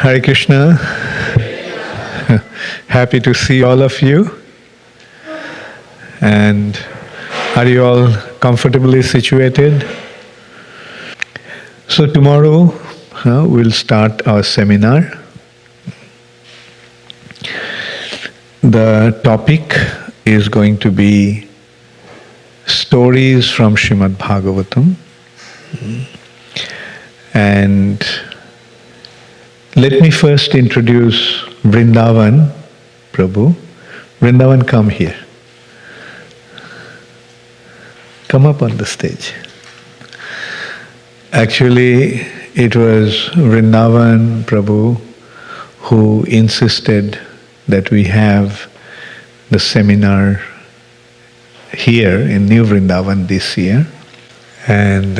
Hare Krishna. Happy to see all of you. And are you all comfortably situated? So tomorrow we'll start our seminar. The topic is going to be stories from Srimad Bhagavatam. And let me first introduce Vrindavan Prabhu. Vrindavan, come here. Come up on the stage. Actually, it was Vrindavan Prabhu who insisted that we have the seminar here in New Vrindavan this year. And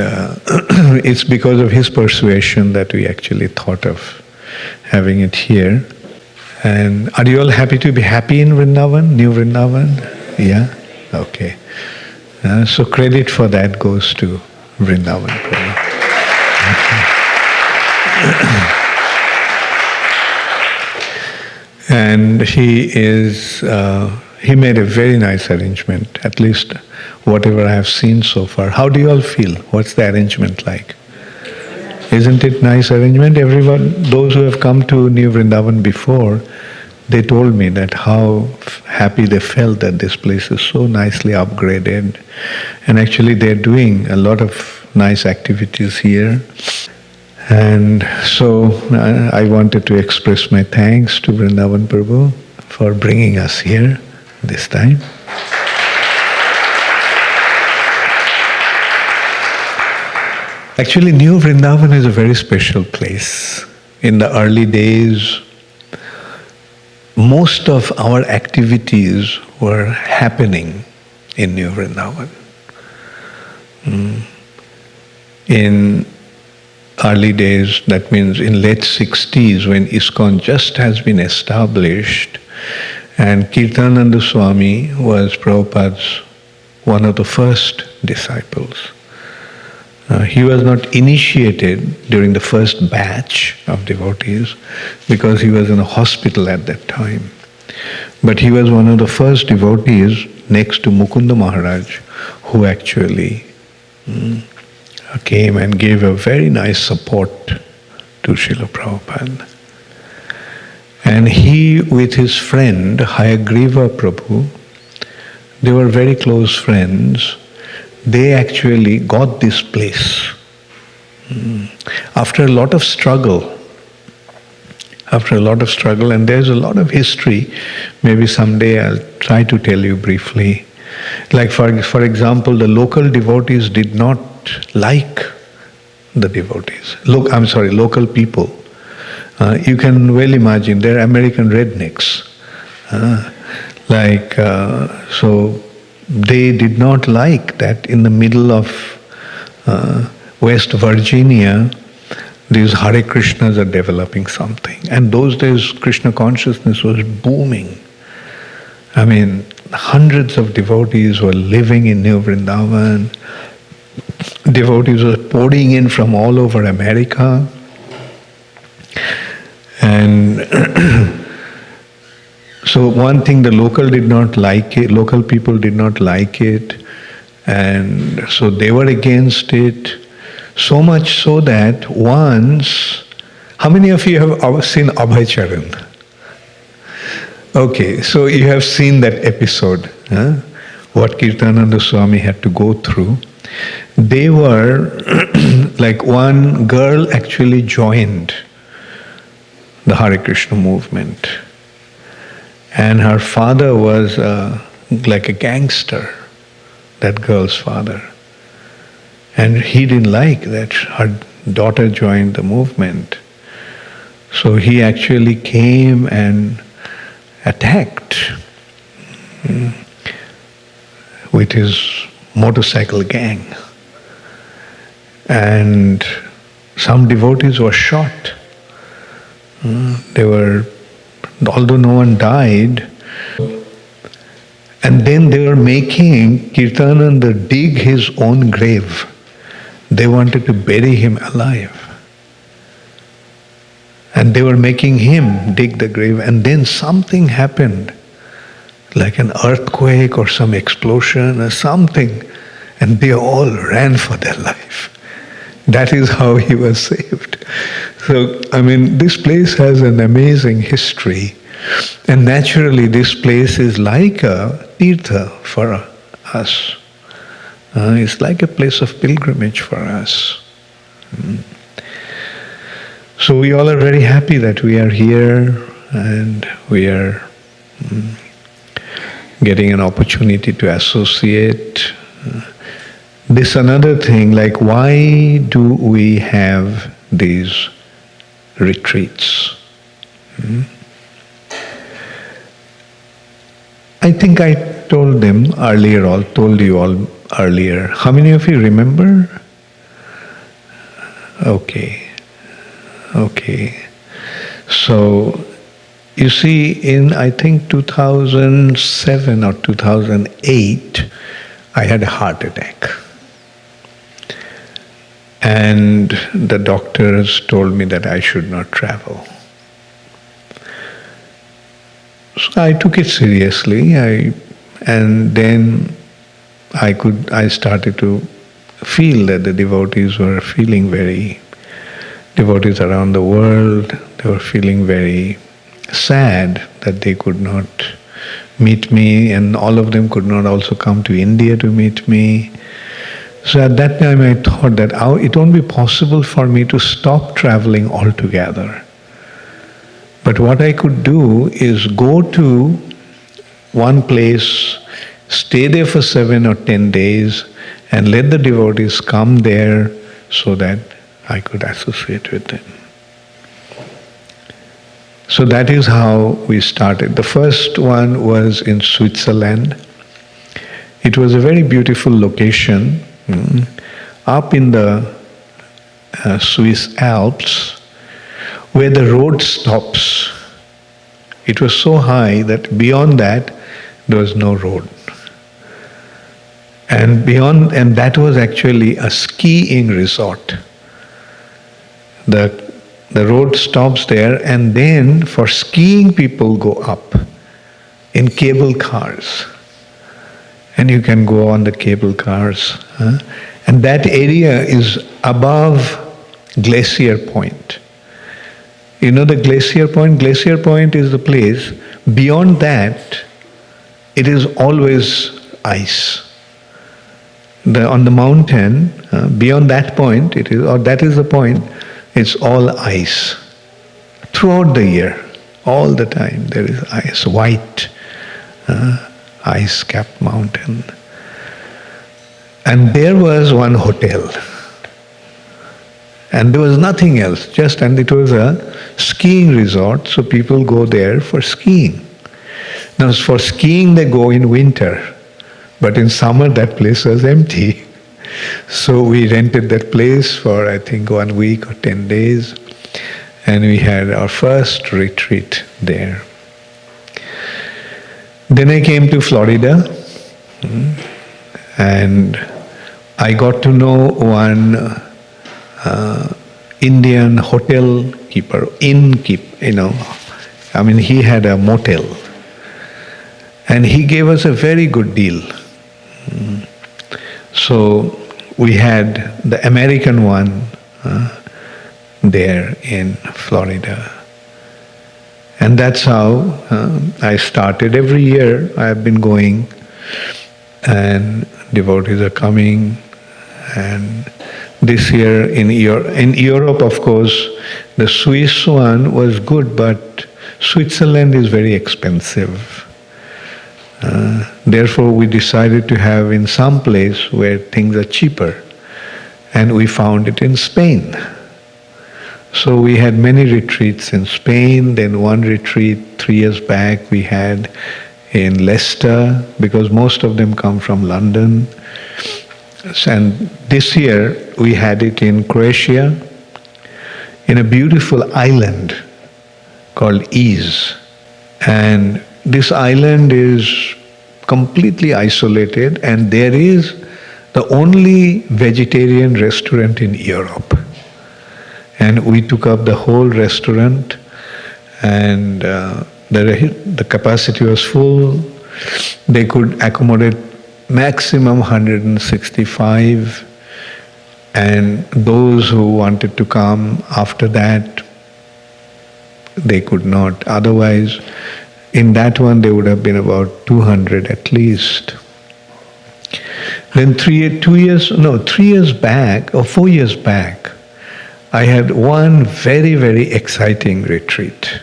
it's because of his persuasion that we actually thought of having it here. And are you all happy to be happy in Vrindavan, New Vrindavan? Yeah? Okay. So credit for that goes to Vrindavan. And he made a very nice arrangement, at least whatever I have seen so far. How do you all feel? What's the arrangement like? Isn't it nice arrangement? Everyone, those who have come to New Vrindavan before, they told me that how happy they felt that this place is so nicely upgraded. And actually they're doing a lot of nice activities here. And so I wanted to express my thanks to Vrindavan Prabhu for bringing us here this time. Actually, New Vrindavan is a very special place. In the early days, most of our activities were happening in New Vrindavan. In early days, that means in late 60s, when ISKCON just has been established, and Kirtananda Swami was Prabhupada's one of the first disciples. He was not initiated during the first batch of devotees because he was in a hospital at that time. But he was one of the first devotees next to Mukunda Maharaj who actually came and gave a very nice support to Srila Prabhupada. And he, with his friend Hayagriva Prabhu, they were very close friends. They actually got this place after a lot of struggle. And there's a lot of history. Maybe someday I'll try to tell you briefly. Like for example, the local devotees did not like the devotees. Local people. You can well imagine, they're American rednecks. So they did not like that in the middle of West Virginia, these Hare Krishnas are developing something. And those days, Krishna consciousness was booming. I mean, hundreds of devotees were living in New Vrindavan. Devotees were pouring in from all over America. And so one thing, the local people did not like it, and so they were against it, so much so that once, how many of you have seen Abhay Charan? Okay, so you have seen that episode, what Kirtananda Swami had to go through. They were, like one girl actually joined the Hare Krishna movement. And her father was like a gangster, that girl's father. And he didn't like that her daughter joined the movement. So he actually came and attacked with his motorcycle gang. And some devotees were shot. Although no one died, and then they were making Kirtananda dig his own grave. They wanted to bury him alive. And they were making him dig the grave, and then something happened, like an earthquake or some explosion or something, and they all ran for their life. That is how he was saved. So, this place has an amazing history, and naturally this place is like a tirtha for us. It's like a place of pilgrimage for us. So we all are very happy that we are here, and we are getting an opportunity to associate. This another thing, like why do we have these retreats? I think I told you all earlier. How many of you remember? Okay. So, you see, in I think 2007 or 2008, I had a heart attack. And the doctors told me that I should not travel. So I took it seriously, and then I started to feel that the devotees around the world, they were feeling very sad that they could not meet me, and all of them could not also come to India to meet me. So at that time I thought that it won't be possible for me to stop traveling altogether. But what I could do is go to one place, stay there for 7 or 10 days, and let the devotees come there so that I could associate with them. So that is how we started. The first one was in Switzerland. It was a very beautiful location, up in the Swiss Alps, where the road stops. It was so high that beyond that there was no road. And that was actually a skiing resort. The road stops there, and then for skiing people go up in cable cars. And you can go on the cable cars. And that area is above Glacier Point. You know the Glacier Point? Glacier Point is the place. Beyond that, it is always ice. On the mountain, beyond that point, that is the point, it's all ice. Throughout the year, all the time, there is ice, white, ice-capped mountain. And there was one hotel. And there was nothing else, and it was a skiing resort, so people go there for skiing. Now, for skiing they go in winter, but in summer that place was empty. So we rented that place for I think 1 week or 10 days, and we had our first retreat there. Then I came to Florida, and I got to know one Indian hotel keeper, he had a motel, and he gave us a very good deal. So we had the American one there in Florida. And that's how I started. Every year I have been going, and devotees are coming. And this year in Europe, of course, the Swiss one was good, but Switzerland is very expensive. Therefore, we decided to have in some place where things are cheaper, and we found it in Spain. So we had many retreats in Spain. Then one retreat 3 years back we had in Leicester, because most of them come from London. And this year we had it in Croatia, in a beautiful island called Is. And this island is completely isolated, and there is the only vegetarian restaurant in Europe. And we took up the whole restaurant, and the capacity was full. They could accommodate maximum 165, and those who wanted to come after that, they could not. Otherwise, in that one there would have been about 200 at least. Then 3 years back, or 4 years back, I had one very, very exciting retreat.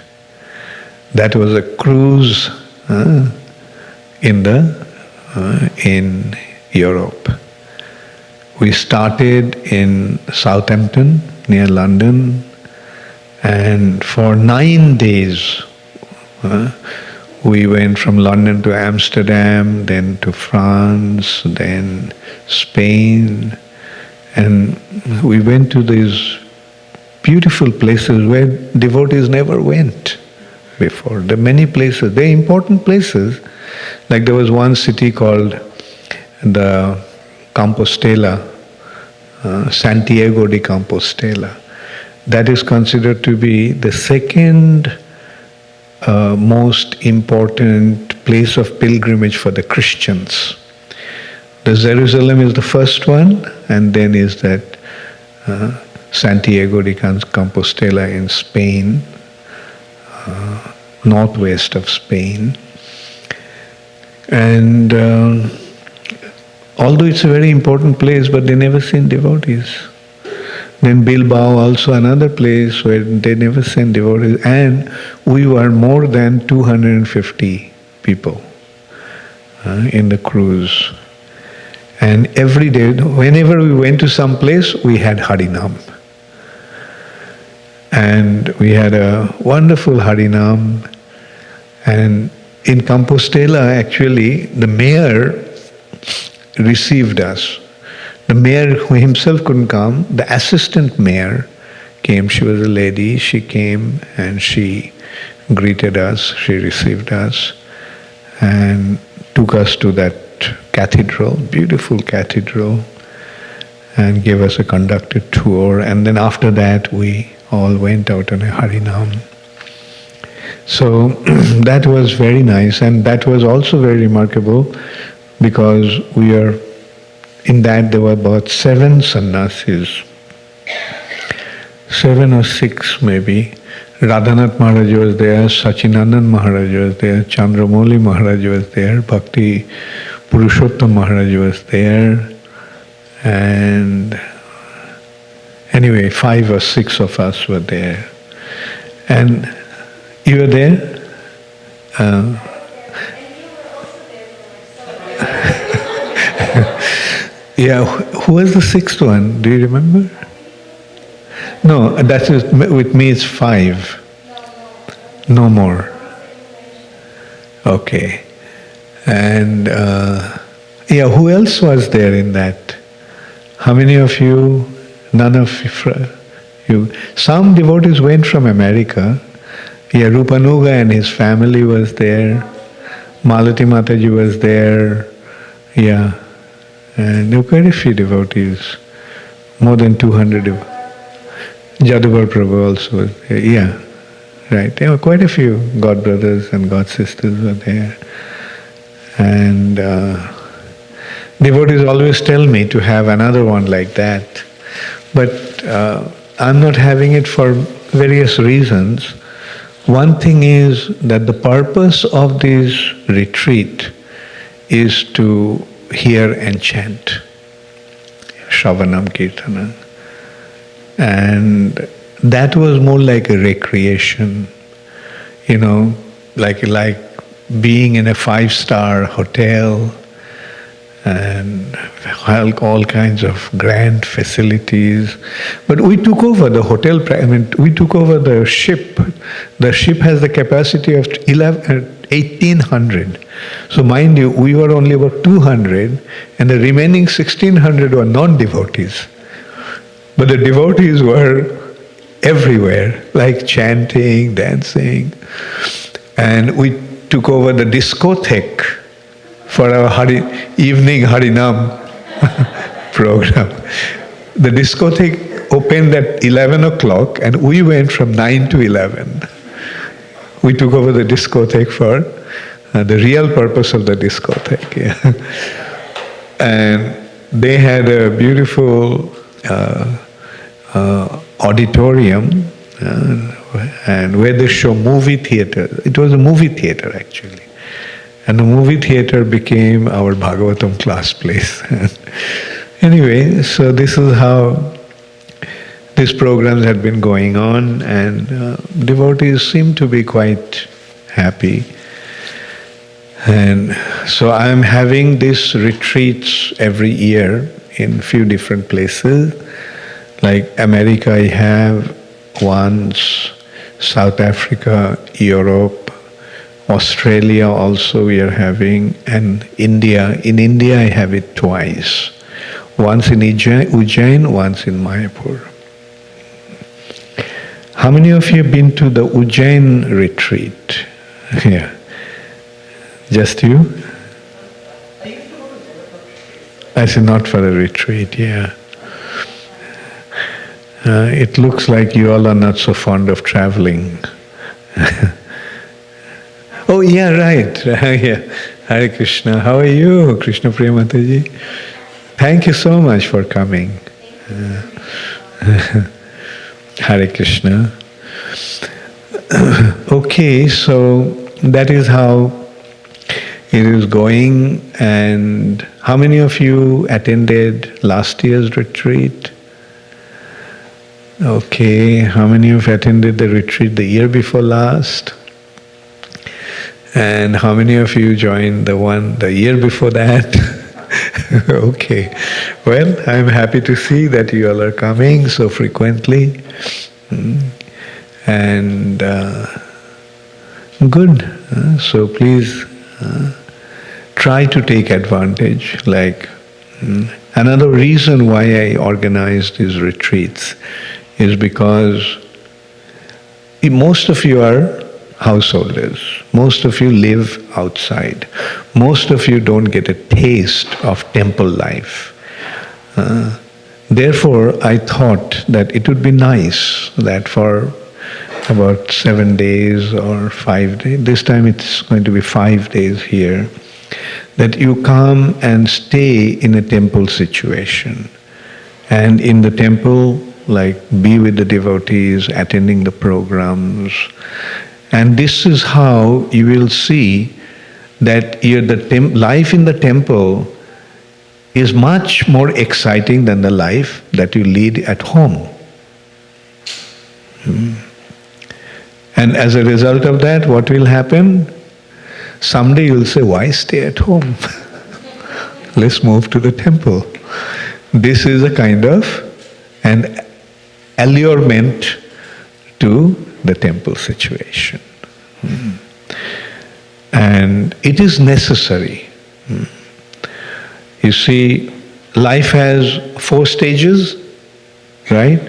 That was a cruise in Europe. We started in Southampton, near London, and for 9 days we went from London to Amsterdam, then to France, then Spain, and we went to these beautiful places where devotees never went before. There are many places, they're important places. Like there was one city called the Compostela, Santiago de Compostela. That is considered to be the second most important place of pilgrimage for the Christians. The Jerusalem is the first one, and then is that Santiago de Compostela in Spain, northwest of Spain. And although it's a very important place, but they never send devotees. Then Bilbao, also another place where they never send devotees. And we were more than 250 people in the cruise. And every day, whenever we went to some place, we had Harinam. And we had a wonderful Harinam. And in Compostela, actually, the mayor received us. The mayor who himself couldn't come, the assistant mayor came. She was a lady. She came and she greeted us. She received us and took us to that cathedral, beautiful cathedral, and gave us a conducted tour. And then after that, we all went out on a Harinam. So that was very nice, and that was also very remarkable because in that there were about 7 sannyasis, 7 or 6 maybe. Radhanath Maharaj was there, Sachinandan Maharaj was there, Chandramouli Maharaj was there, Bhakti Purushottam Maharaj was there, and anyway, 5 or 6 of us were there. And you were there? Yeah, who was the 6th one? Do you remember? No, that is, with me it's 5. No more. Okay. And yeah, who else was there in that? How many of you? None of you. Some devotees went from America. Yeah, Rupanuga and his family was there. Malati Mataji was there. Yeah. And there were quite a few devotees. More than 200 Jadubar Prabhu also was there. Yeah. Right. There were quite a few God brothers and God sisters were there. And devotees always tell me to have another one like that. But I'm not having it for various reasons. One thing is that the purpose of this retreat is to hear and chant Shravanam Kirtanam. And that was more like a recreation, like being in a 5-star hotel and all kinds of grand facilities. But we took over the hotel, we took over the ship. The ship has the capacity of 1,800. So mind you, we were only about 200, and the remaining 1,600 were non-devotees. But the devotees were everywhere, like chanting, dancing. And we took over the discotheque for our evening Harinam program. The discotheque opened at 11 o'clock and we went from 9 to 11. We took over the discotheque for the real purpose of the discotheque. Yeah. And they had a beautiful auditorium and where they show movie theater. It was a movie theater actually. And the movie theater became our Bhagavatam class place. Anyway, so this is how these programs had been going on, and devotees seem to be quite happy. And so I'm having these retreats every year in few different places. Like America I have once, South Africa, Europe, Australia also we are having, and India. In India I have it twice. Once in Ujjain, once in Mayapur. How many of you have been to the Ujjain retreat? Yeah. Just you? I said not for a retreat, yeah. It looks like you all are not so fond of traveling. Oh yeah, right. Yeah. Hare Krishna. How are you, Krishna Priya Mataji? Thank you so much for coming. Hare Krishna. Okay, so that is how it is going. And how many of you attended last year's retreat? Okay, how many of you attended the retreat the year before last? And how many of you joined the one the year before that? Okay, well, I'm happy to see that you all are coming so frequently. And good. So please try to take advantage. Like another reason why I organize these retreats is because most of you are householders. Most of you live outside. Most of you don't get a taste of temple life. Therefore, I thought that it would be nice that for about 7 days or 5 days, this time it's going to be 5 days here, that you come and stay in a temple situation. And in the temple, like be with the devotees, attending the programs. And this is how you will see that life in the temple is much more exciting than the life that you lead at home. And as a result of that, what will happen? Someday you'll say, why stay at home? Let's move to the temple. This is a kind of an allurement to the temple situation. And it is necessary. You see, life has 4 stages, right?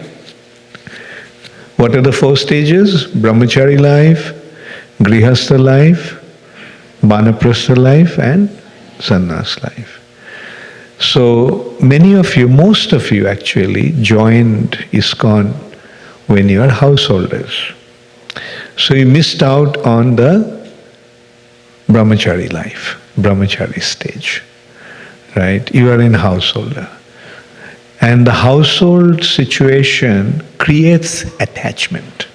What are the 4 stages? Brahmachari life, Grihastha life, Banaprastha life, and Sannyas life. So many of you, most of you actually, joined ISKCON when you are householders. So you missed out on the Brahmachari life, Brahmachari stage. Right? You are in householder. And the household situation creates attachment.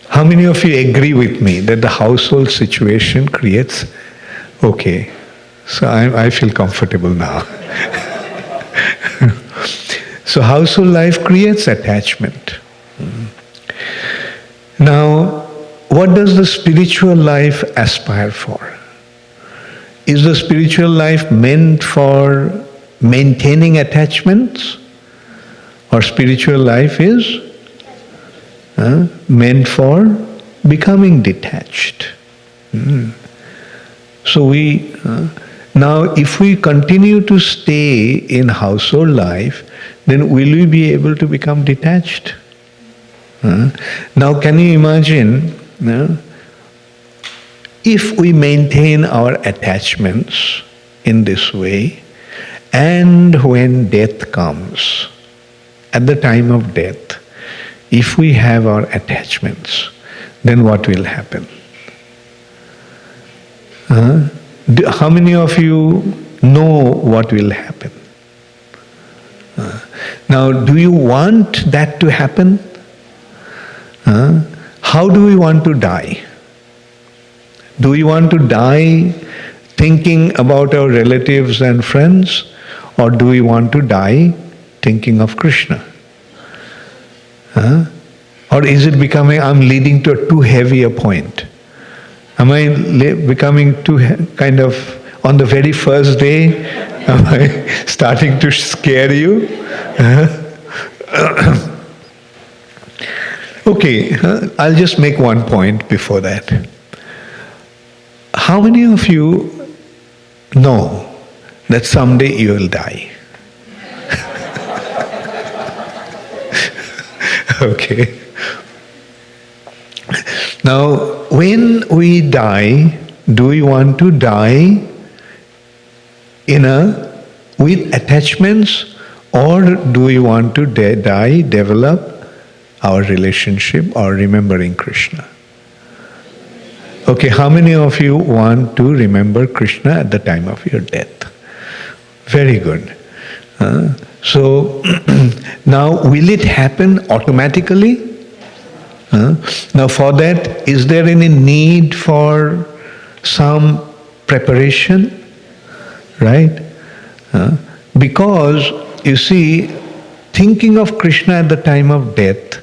How many of you agree with me that the household situation creates? Okay, so I feel comfortable now. So household life creates attachment. Now, what does the spiritual life aspire for? Is the spiritual life meant for maintaining attachments? Or spiritual life is meant for becoming detached? So now if we continue to stay in household life, then will we be able to become detached? Now can you imagine if we maintain our attachments in this way, And when death comes, at the time of death, if we have our attachments, then what will happen? How many of you know what will happen? Now, do you want that to happen? How do we want to die? Do we want to die thinking about our relatives and friends, or do we want to die thinking of Krishna? Or is it becoming, I'm leading to a too heavy a point? Am I becoming too kind of, on the very first day, am I starting to scare you? Okay, I'll just make one point before that. How many of you know that someday you will die? Okay. Now, when we die, do we want to die with attachments, or do we want to die, develop our relationship or remembering Krishna? Okay, how many of you want to remember Krishna at the time of your death? Very good. So, now will it happen automatically? Now for that, is there any need for some preparation? Right? Because, you see, thinking of Krishna at the time of death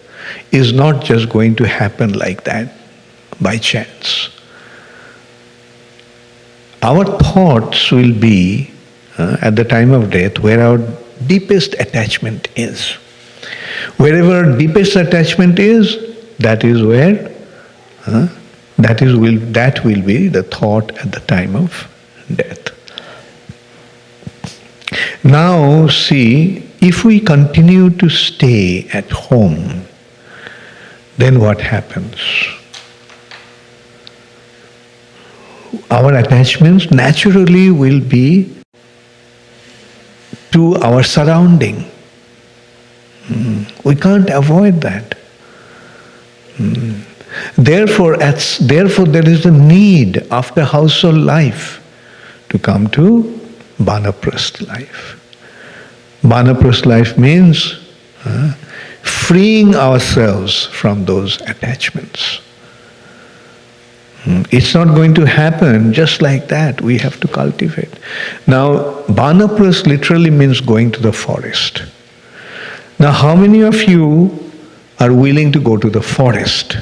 is not just going to happen like that, by chance. Our thoughts will be, at the time of death, where our deepest attachment is. Wherever our deepest attachment is, that is where, that will be the thought at the time of death. Now see, if we continue to stay at home, then what happens? Our attachments naturally will be to our surrounding. We can't avoid that. Therefore, there is a need after household life to come to Banaprastha life. Banaprastha life means freeing ourselves from those attachments. It's not going to happen just like that. We have to cultivate. Now, Banaprastha literally means going to the forest. Now, how many of you are willing to go to the forest?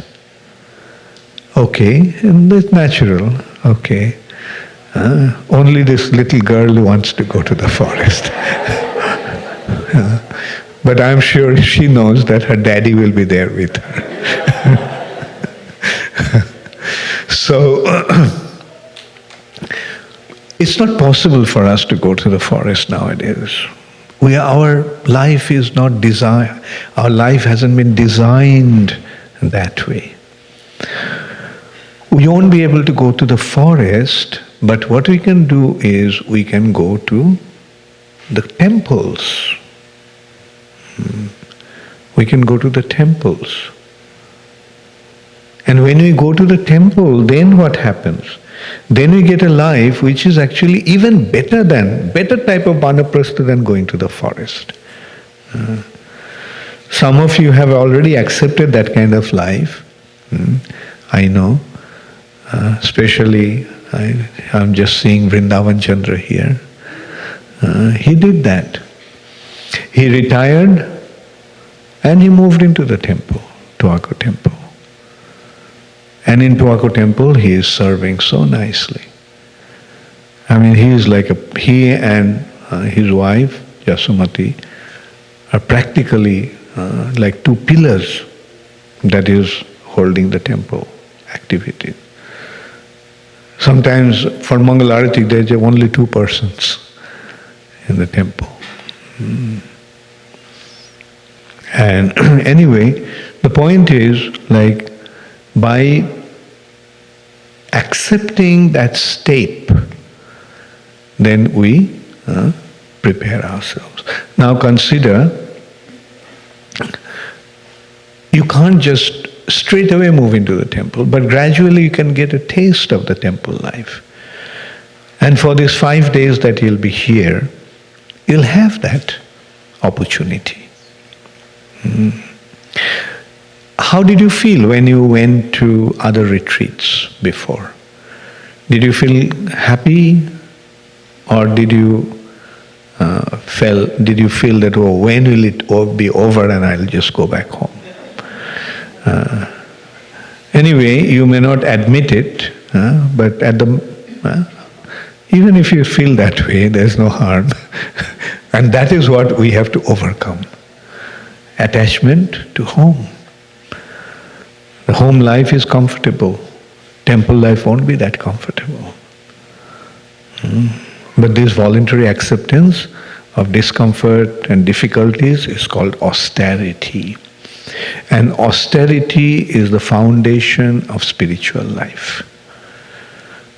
Okay, and that's natural. Okay. Only this little girl wants to go to the forest. But I'm sure she knows that her daddy will be there with her. So, it's not possible for us to go to the forest nowadays. Our life is not designed, our life hasn't been designed that way. We won't be able to go to the forest, but what we can do is we can go to the temples. We can go to the temples. And when we go to the temple, then what happens? Then we get a life which is actually even better type of Banaprastha than going to the forest. Some of you have already accepted that kind of life. I know. Especially, I'm just seeing Vrindavan Chandra here. He did that. He retired and he moved into the temple, Tuaku temple. And in Tuaku temple, he is serving so nicely. I mean, he and his wife, Yasumati, are practically like two pillars that is holding the temple activity. Sometimes for Mangalarati, there are only 2 persons in the temple. And anyway, the point is, like, by accepting that state, then we prepare ourselves. Now consider, you can't just straight away move into the temple, but gradually you can get a taste of the temple life. And for these 5 days that you'll be here, you'll have that opportunity. How did you feel when you went to other retreats before? Did you feel happy, or did you feel that, oh, when will it be over and I'll just go back home? Anyway, you may not admit it, but even if you feel that way, there's no harm. And that is what we have to overcome. Attachment to home. The home life is comfortable. Temple life won't be that comfortable. But this voluntary acceptance of discomfort and difficulties is called austerity. And austerity is the foundation of spiritual life.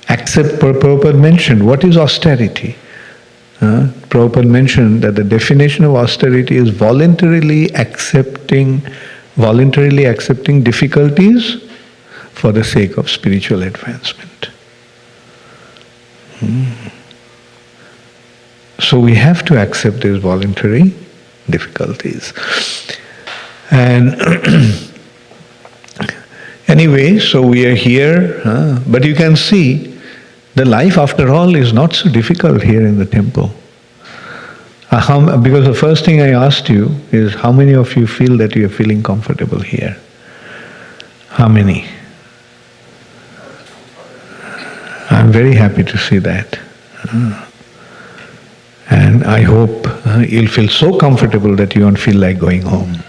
Prabhupada mentioned, what is austerity? Prabhupada mentioned that the definition of austerity is voluntarily accepting difficulties for the sake of spiritual advancement. So we have to accept these voluntary difficulties. And anyway, so we are here, but you can see the life after all is not so difficult here in the temple. Because the first thing I asked you is, how many of you feel that you are feeling comfortable here? How many? I'm very happy to see that. And I hope you'll feel so comfortable that you won't feel like going home.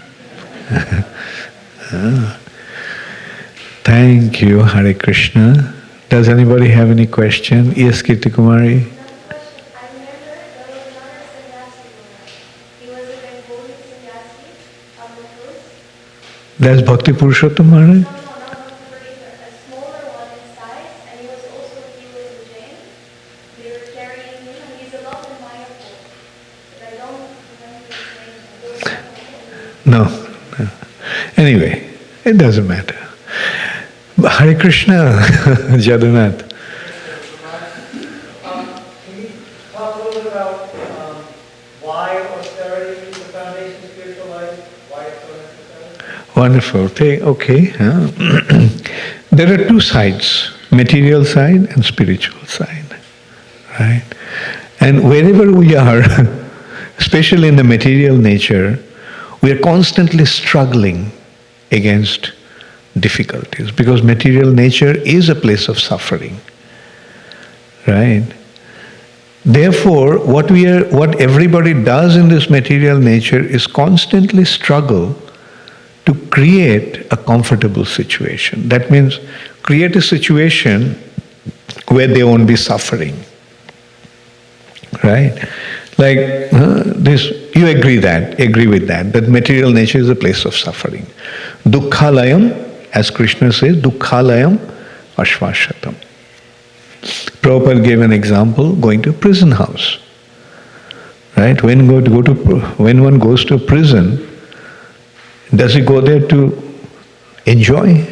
Thank you, Hare Krishna. Does anybody have any question? Yes, Kirti Kumari. That's Bhakti Purushottam Maharaj? No. Anyway, it doesn't matter. Hare Krishna, Jadunath. Can you talk a little bit about why austerity is the foundation of spiritual life? Why it's so necessary? Wonderful. Okay. There are two sides, material side and spiritual side. Right? And wherever we are, especially in the material nature, we are constantly struggling against difficulties because material nature is a place of suffering. Right? Therefore, what everybody does in this material nature is constantly struggle to create a comfortable situation. That means create a situation where they won't be suffering. Right? Like you agree with that material nature is a place of suffering. Dukkhalayam, as Krishna says, Dukkhalayam Ashvashatam. Prabhupada gave an example, going to a prison house. Right? When one goes to a prison, does he go there to enjoy?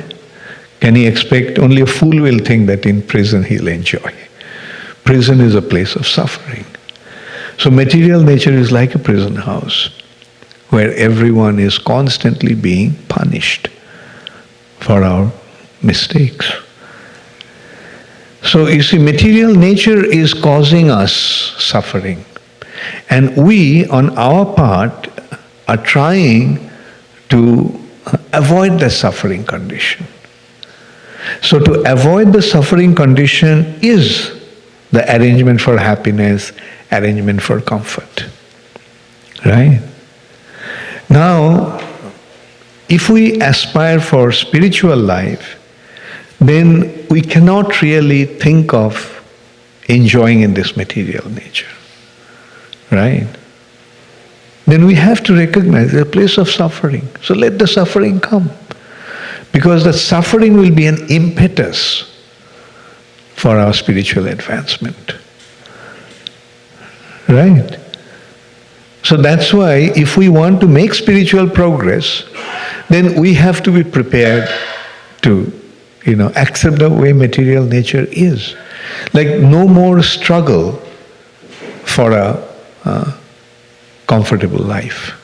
Can he expect? Only a fool will think that in prison he'll enjoy. Prison is a place of suffering. So material nature is like a prison house where everyone is constantly being punished for our mistakes. So you see, material nature is causing us suffering. And we, on our part, are trying to avoid the suffering condition. So to avoid the suffering condition is the arrangement for happiness, arrangement for comfort. Right? Now, if we aspire for spiritual life, then we cannot really think of enjoying in this material nature. Right? Then we have to recognize the place of suffering. So let the suffering come. Because the suffering will be an impetus for our spiritual advancement. Right? So that's why if we want to make spiritual progress, then we have to be prepared to, accept the way material nature is. Like no more struggle for a comfortable life.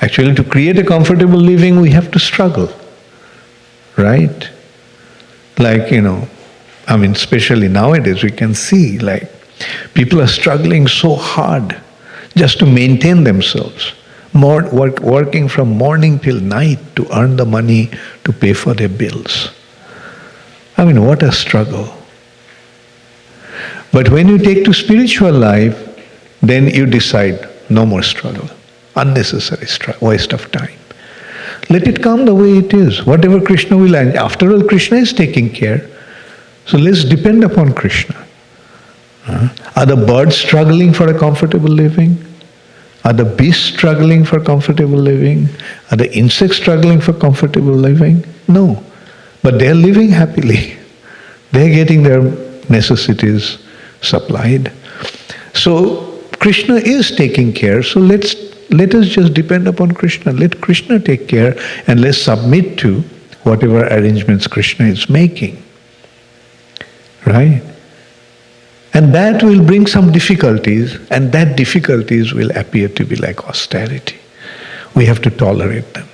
Actually, to create a comfortable living, we have to struggle, right? Like, especially nowadays, we can see like people are struggling so hard just to maintain themselves, working from morning till night to earn the money to pay for their bills. What a struggle. But when you take to spiritual life, then you decide no more struggle, unnecessary waste of time. Let it come the way it is, whatever Krishna will. And after all, Krishna is taking care. So let's depend upon Krishna. Are the birds struggling for a comfortable living? Are the beasts struggling for comfortable living? Are the insects struggling for comfortable living? No. But they're living happily. They're getting their necessities supplied. So Krishna is taking care. So let us just depend upon Krishna. Let Krishna take care and let's submit to whatever arrangements Krishna is making. Right? And that will bring some difficulties, and that difficulties will appear to be like austerity. We have to tolerate them.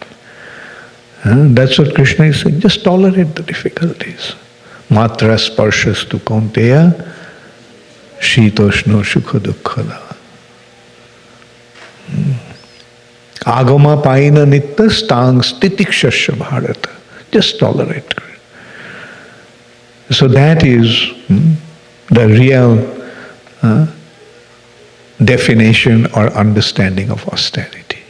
That's what Krishna is saying. Just tolerate the difficulties. Matra sparshastu kaunteya shitoshno sukha dukkhada. Agama paina nitta stang stitikshasya bharata. Just tolerate. So that is the real definition or understanding of austerity.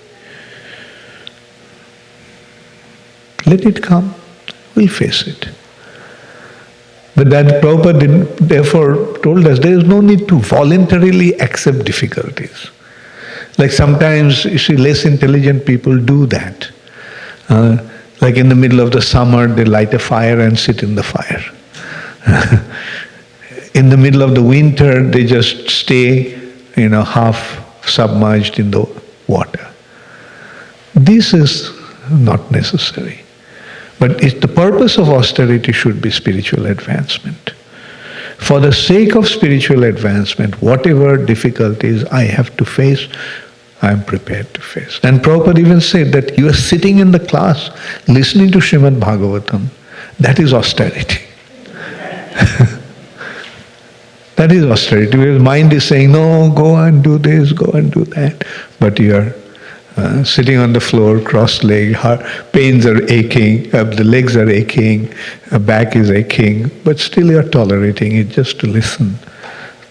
Let it come, we'll face it. But that Prabhupada therefore told us there is no need to voluntarily accept difficulties. Like sometimes, you see, less intelligent people do that. Like in the middle of the summer, they light a fire and sit in the fire. In the middle of the winter, they just stay, half submerged in the water. This is not necessary. But the purpose of austerity should be spiritual advancement. For the sake of spiritual advancement, whatever difficulties I have to face, I am prepared to face. And Prabhupada even said that you are sitting in the class, listening to Srimad Bhagavatam. That is austerity. That is austerity, because mind is saying, no, go and do this, go and do that. But you are sitting on the floor, cross-legged, pains are aching, the legs are aching, back is aching, but still you are tolerating it just to listen.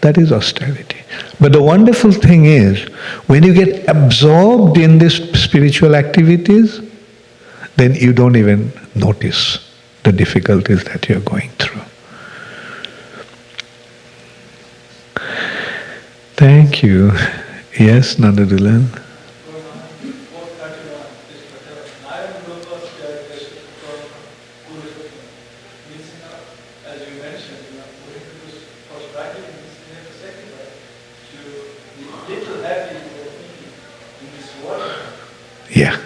That is austerity. But the wonderful thing is, when you get absorbed in these spiritual activities, then you don't even notice the difficulties that you're going through. Thank you. Yes, Nandadulan. Yeah.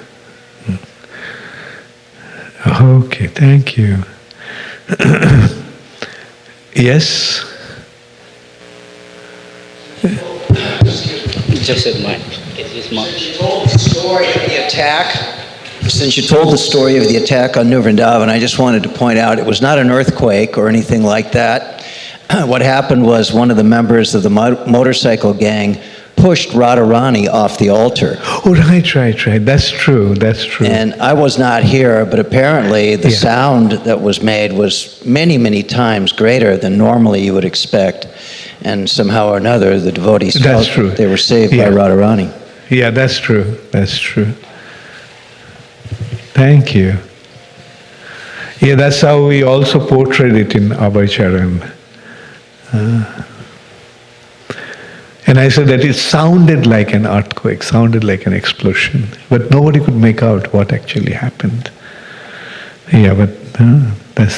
Okay, thank you. Yes? Just at mine. It is much. Told the story of the attack. Since you told the story of the attack on New Vrindavan, I just wanted to point out it was not an earthquake or anything like that. What happened was one of the members of the motorcycle gang pushed Radharani off the altar. Oh, right. That's true. And I was not here, but apparently the sound that was made was many, many times greater than normally you would expect. And somehow or another, the devotees felt they were saved by Radharani. Yeah, that's true. Thank you. Yeah, that's how we also portrayed it in Abhay-charan. And I said that it sounded like an earthquake, sounded like an explosion, but nobody could make out what actually happened. Yeah, but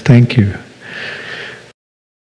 thank you.